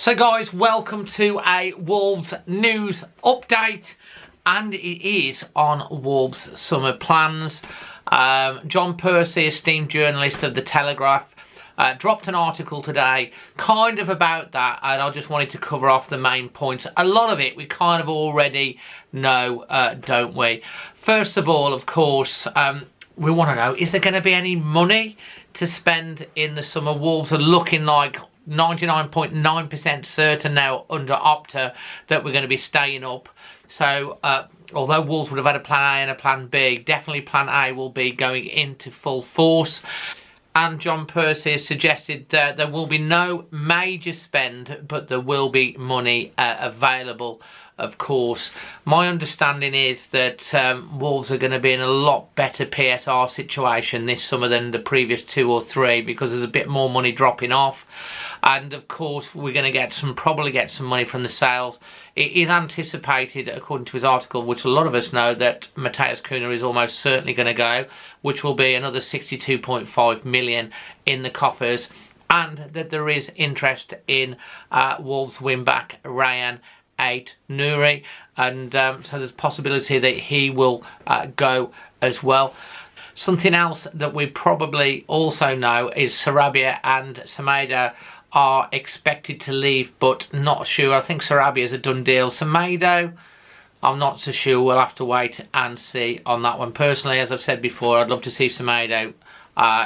So guys, welcome to a Wolves news update, and it is on Wolves summer plans. John Percy, esteemed journalist of the Telegraph, dropped an article today kind of about that, and I just wanted to cover off the main points. A lot of it we kind of already know, don't we? First of all, of course, we want to know, is there going to be any money to spend in the summer? Wolves are looking like 99.9% certain now under Opta that we're going to be staying up. So although Wolves would have had a plan A and a plan B, definitely plan A will be going into full force. And John Percy has suggested that there will be no major spend, but there will be money available, of course. My understanding is that Wolves are going to be in a lot better PSR situation this summer than the previous 2 or 3, because there's a bit more money dropping off. And of course we're going to probably get some money from the sales. It is anticipated, according to his article, which a lot of us know, that Matheus Cunha is almost certainly going to go, which will be another 62.5 million in the coffers, and that there is interest in Wolves wing-back Ryan Ait-Nouri, and so there's a possibility that he will go as well. Something else that we probably also know is Sarabia and Semedo are expected to leave, but not sure. I think Sarabia is a done deal. Semedo, I'm not so sure. We'll have to wait and see on that one. Personally, as I've said before, I'd love to see Semedo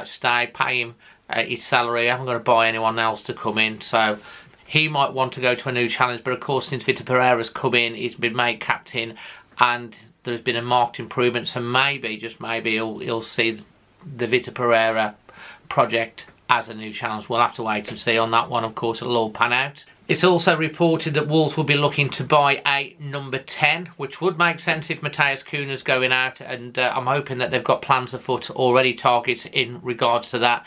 stay, pay him his salary. I haven't got to buy anyone else to come in, so he might want to go to a new challenge. But of course, since Vitor Pereira's come in, he's been made captain, and there's been a marked improvement. So maybe, just maybe, he'll see the Vitor Pereira project as a new challenge. We'll have to wait and see on that one. Of course, it'll all pan out. It's also reported that Wolves will be looking to buy a number 10, which would make sense if Matheus Cunha's going out, and I'm hoping that they've got plans afoot already, targets in regards to that.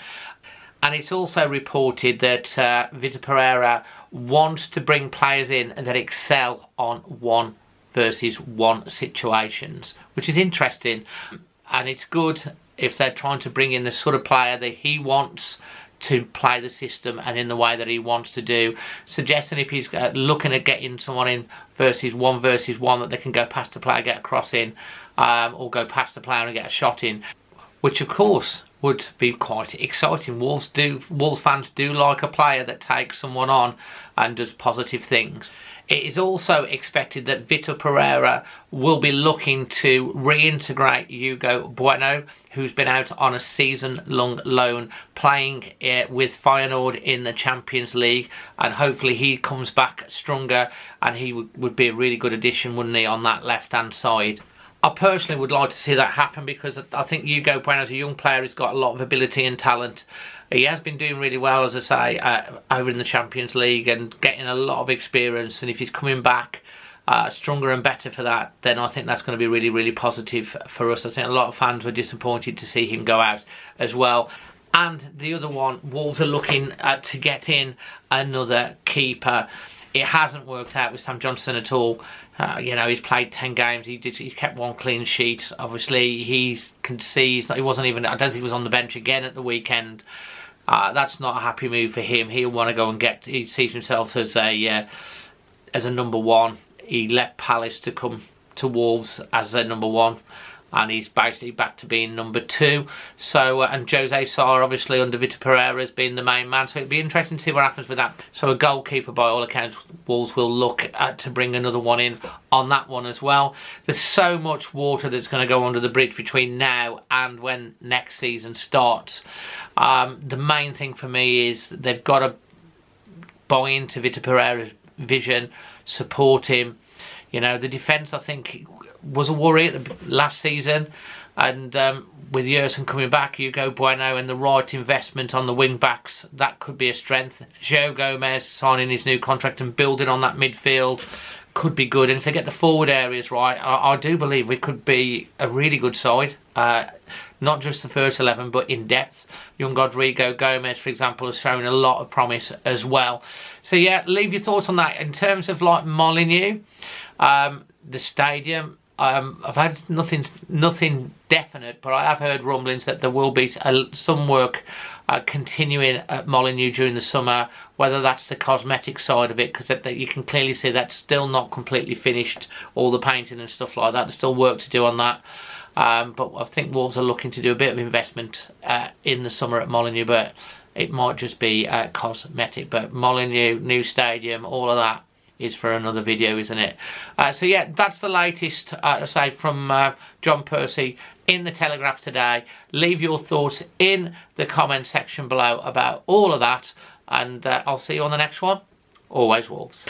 And it's also reported that Vitor Pereira wants to bring players in that excel on 1-versus-1 situations, which is interesting, and it's good if they're trying to bring in the sort of player that he wants to play the system and in the way that he wants to do. Suggesting if he's looking at getting someone in versus 1-versus-1 that they can go past the player, get a cross in, or go past the player and get a shot in, which of course would be quite exciting. Wolves fans do like a player that takes someone on and does positive things. It is also expected that Vitor Pereira will be looking to reintegrate Hugo Bueno, who's been out on a season-long loan playing with Feyenoord in the Champions League, and hopefully he comes back stronger, and he would be a really good addition, wouldn't he, on that left-hand side. I personally would like to see that happen, because I think Hugo Bueno, as a young player, has got a lot of ability and talent. He has been doing really well, as I say, over in the Champions League and getting a lot of experience. And if he's coming back stronger and better for that, then I think that's going to be really, really positive for us. I think a lot of fans were disappointed to see him go out as well. And the other one, Wolves are looking to get in another keeper. It hasn't worked out with Sam Johnson at all. You know, he's played 10 games. He kept 1 clean sheet. Obviously, he wasn't even. I don't think he was on the bench again at the weekend. That's not a happy move for him. He'll want to go and get. He sees himself as a number 1. He left Palace to come to Wolves as a number 1. And he's basically back to being number 2. So, and Jose Sarr, obviously, under Vitor Pereira, has been the main man. So it'd be interesting to see what happens with that. So a goalkeeper, by all accounts, Wolves will look to bring another one in on that one as well. There's so much water that's going to go under the bridge between now and when next season starts. The main thing for me is they've got to buy into Vitor Pereira's vision, support him. You know, the defence, I think, was a worry at the last season, and with Yerson coming back, Hugo Bueno, and the right investment on the wing backs, that could be a strength. João Gomez signing his new contract and building on that midfield could be good, and if they get the forward areas right, I do believe we could be a really good side, not just the first 11 but in depth. Young Rodrigo Gomez, for example, has shown a lot of promise as well. So yeah, leave your thoughts on that. In terms of like Molineux, the stadium, I've had nothing definite, but I have heard rumblings that there will be some work continuing at Molineux during the summer, whether that's the cosmetic side of it, because you can clearly see that's still not completely finished, all the painting and stuff like that. There's still work to do on that. But I think Wolves are looking to do a bit of investment in the summer at Molineux, but it might just be cosmetic. But Molineux, new stadium, all of that is for another video, isn't it? So yeah, that's the latest, I say, from John Percy in the Telegraph today. Leave your thoughts in the comment section below about all of that, and I'll see you on the next one. Always Wolves.